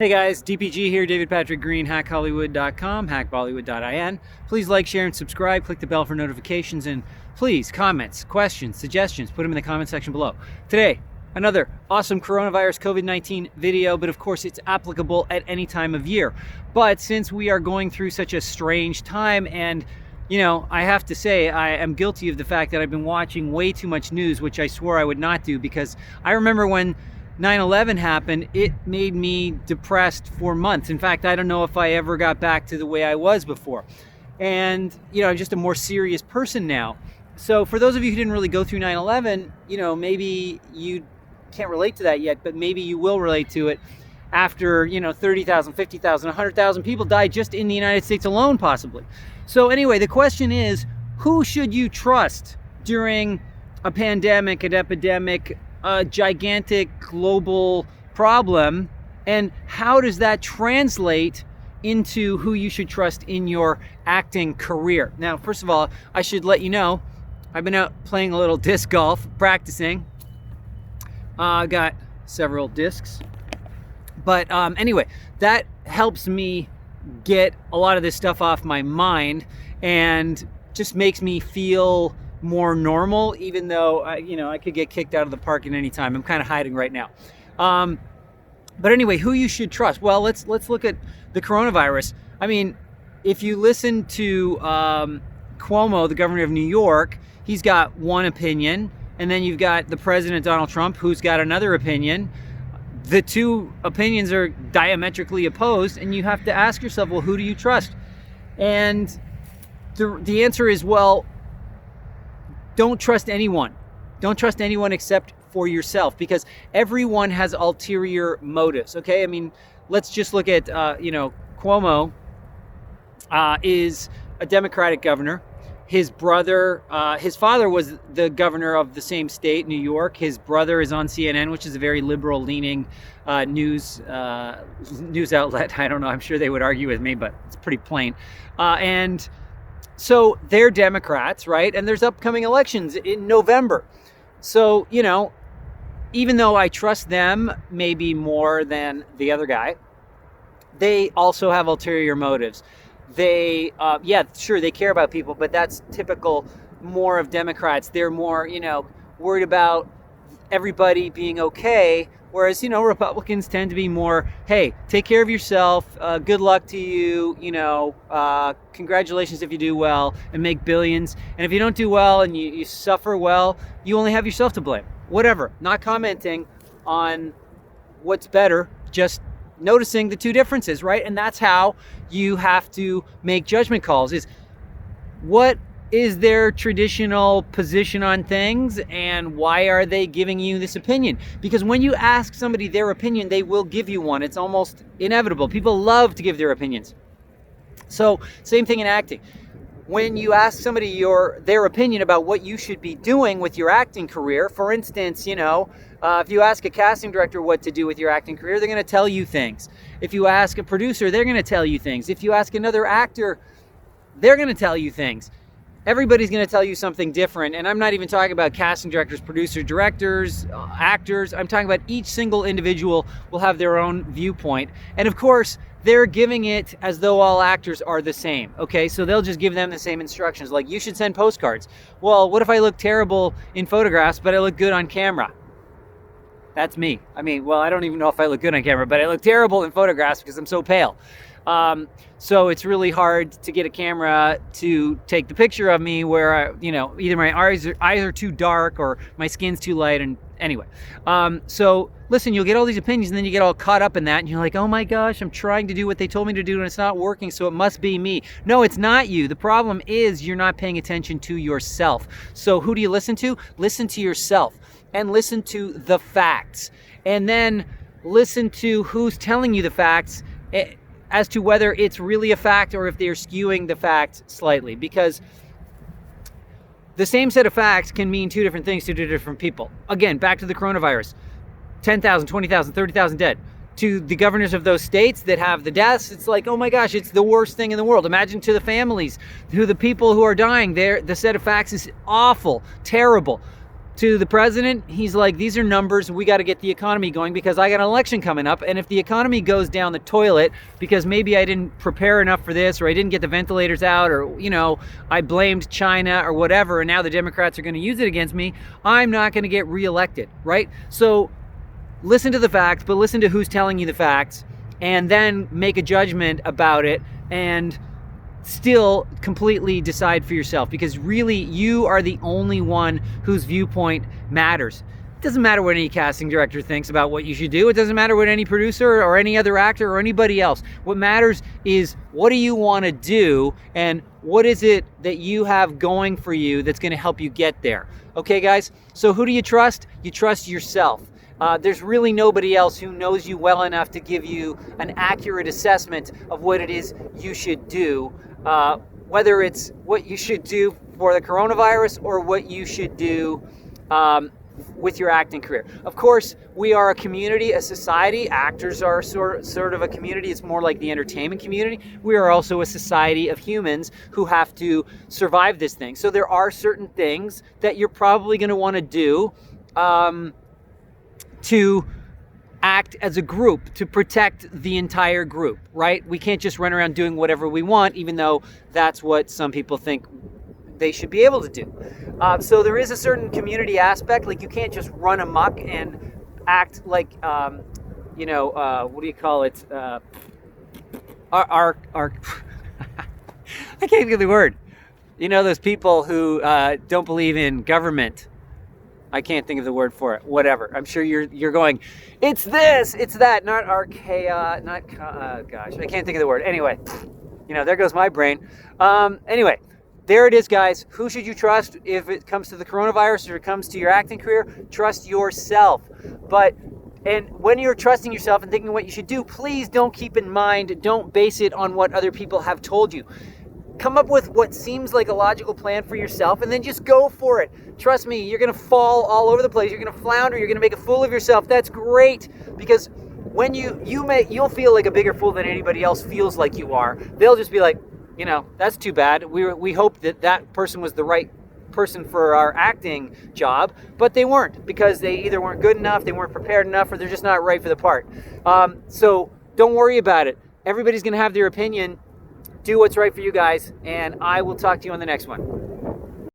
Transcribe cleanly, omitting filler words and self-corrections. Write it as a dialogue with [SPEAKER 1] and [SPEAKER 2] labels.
[SPEAKER 1] Hey guys, DPG here, David Patrick Green, hackhollywood.com, hackbollywood.in. Please like, share, and subscribe. Click the bell for notifications, and please, comments, questions, suggestions, put them in the comment section below. Today, another awesome coronavirus COVID-19 video, but of course it's applicable at any time of year. But since we are going through such a strange time, and I have to say I am guilty of the fact that I've been watching way too much news, which I swore I would not do, because I remember when 9/11 happened, it made me depressed for months. In fact, I don't know if I ever got back to the way I was before. And, I'm just a more serious person now. So for those of you who didn't really go through 9/11, maybe you can't relate to that yet, but maybe you will relate to it after, 30,000, 50,000, 100,000 people died just in the United States alone, possibly. So anyway, the question is, who should you trust during a pandemic, an epidemic, a gigantic global problem, and how does that translate into who you should trust in your acting career? Now, first of all, I should let you know, I've been out playing a little disc golf, practicing. I got several discs. But anyway, that helps me get a lot of this stuff off my mind and just makes me feel more normal, even though I could get kicked out of the park at any time. I'm kind of hiding right now. But anyway, who you should trust? Well, let's look at the coronavirus. I mean, if you listen to Cuomo, the governor of New York, he's got one opinion, and then you've got the president, Donald Trump, who's got another opinion. The two opinions are diametrically opposed, and you have to ask yourself, well, who do you trust? And the answer is, well, don't trust anyone. Don't trust anyone except for yourself, because everyone has ulterior motives, okay? I mean, let's just look at, Cuomo is a Democratic governor. His brother, his father was the governor of the same state, New York. His brother is on CNN, which is a very liberal-leaning news outlet. I don't know, I'm sure they would argue with me, but it's pretty plain. And so they're Democrats, right? And there's upcoming elections in November. So, even though I trust them maybe more than the other guy, they also have ulterior motives. They, sure, they care about people, but that's typical more of Democrats. They're more, worried about everybody being okay. Whereas, Republicans tend to be more, hey, take care of yourself, good luck to you, congratulations if you do well and make billions. And if you don't do well and you suffer well, you only have yourself to blame. Whatever. Not commenting on what's better, just noticing the two differences, right? And that's how you have to make judgment calls, is what is their traditional position on things, and why are they giving you this opinion? Because when you ask somebody their opinion, they will give you one. It's almost inevitable. People love to give their opinions. So same thing in acting. When you ask somebody their opinion about what you should be doing with your acting career, for instance, if you ask a casting director what to do with your acting career, they're going to tell you things. If you ask a producer, they're going to tell you things. If you ask another actor, they're going to tell you things. Everybody's going to tell you something different. And I'm not even talking about casting directors, producers, directors, actors. I'm talking about each single individual will have their own viewpoint. And of course, they're giving it as though all actors are the same. Okay, so they'll just give them the same instructions. Like, you should send postcards. Well, what if I look terrible in photographs, but I look good on camera? That's me. I mean, well, I don't even know if I look good on camera, but I look terrible in photographs because I'm so pale. So it's really hard to get a camera to take the picture of me where, either my eyes are too dark or my skin's too light. And anyway, so listen, you'll get all these opinions and then you get all caught up in that and you're like, oh my gosh, I'm trying to do what they told me to do and it's not working, so it must be me. No, it's not you. The problem is you're not paying attention to yourself. So who do you listen to? Listen to yourself and listen to the facts, and then listen to who's telling you the facts as to whether it's really a fact or if they're skewing the fact slightly, because the same set of facts can mean two different things to two different people. Again, back to the coronavirus, 10,000, 20,000, 30,000 dead. To the governors of those states that have the deaths, it's like, oh my gosh, it's the worst thing in the world. Imagine to the families, to the people who are dying, the set of facts is awful, terrible. to the president, he's like, these are numbers. We got to get the economy going because I got an election coming up. And if the economy goes down the toilet because maybe I didn't prepare enough for this, or I didn't get the ventilators out, or, I blamed China or whatever, and now the Democrats are going to use it against me, I'm not going to get reelected, right? So listen to the facts, but listen to who's telling you the facts, and then make a judgment about it and still completely decide for yourself, because really you are the only one whose viewpoint matters. It doesn't matter what any casting director thinks about what you should do. It doesn't matter what any producer or any other actor or anybody else. What matters is, what do you want to do, and what is it that you have going for you that's going to help you get there? Okay, guys? So who do you trust? You trust yourself. There's really nobody else who knows you well enough to give you an accurate assessment of what it is you should do, whether it's what you should do for the coronavirus or what you should do with your acting career. Of course, we are a community, a society. Actors are sort of a community. It's more like the entertainment community. We are also a society of humans who have to survive this thing. So there are certain things that you're probably going to want to do to act as a group, to protect the entire group, right? We can't just run around doing whatever we want, even though that's what some people think they should be able to do. So there is a certain community aspect. Like, you can't just run amok and act like, what do you call it? Our I can't think of the word. Those people who don't believe in government. I can't think of the word for it. Whatever. I'm sure you're going, it's this, it's that, not archaea, gosh, I can't think of the word. Anyway, there goes my brain. Anyway, there it is, guys. Who should you trust if it comes to the coronavirus or it comes to your acting career? Trust yourself. And when you're trusting yourself and thinking what you should do, please don't keep in mind, don't base it on what other people have told you. Come up with what seems like a logical plan for yourself, and then just go for it. Trust me, you're going to fall all over the place. You're going to flounder. You're going to make a fool of yourself. That's great, because when you'll feel like a bigger fool than anybody else feels like you are. They'll just be like, that's too bad. We hoped that person was the right person for our acting job, but they weren't, because they either weren't good enough, they weren't prepared enough, or they're just not right for the part. So don't worry about it. Everybody's going to have their opinion. Do what's right for you guys, and I will talk to you on the next one.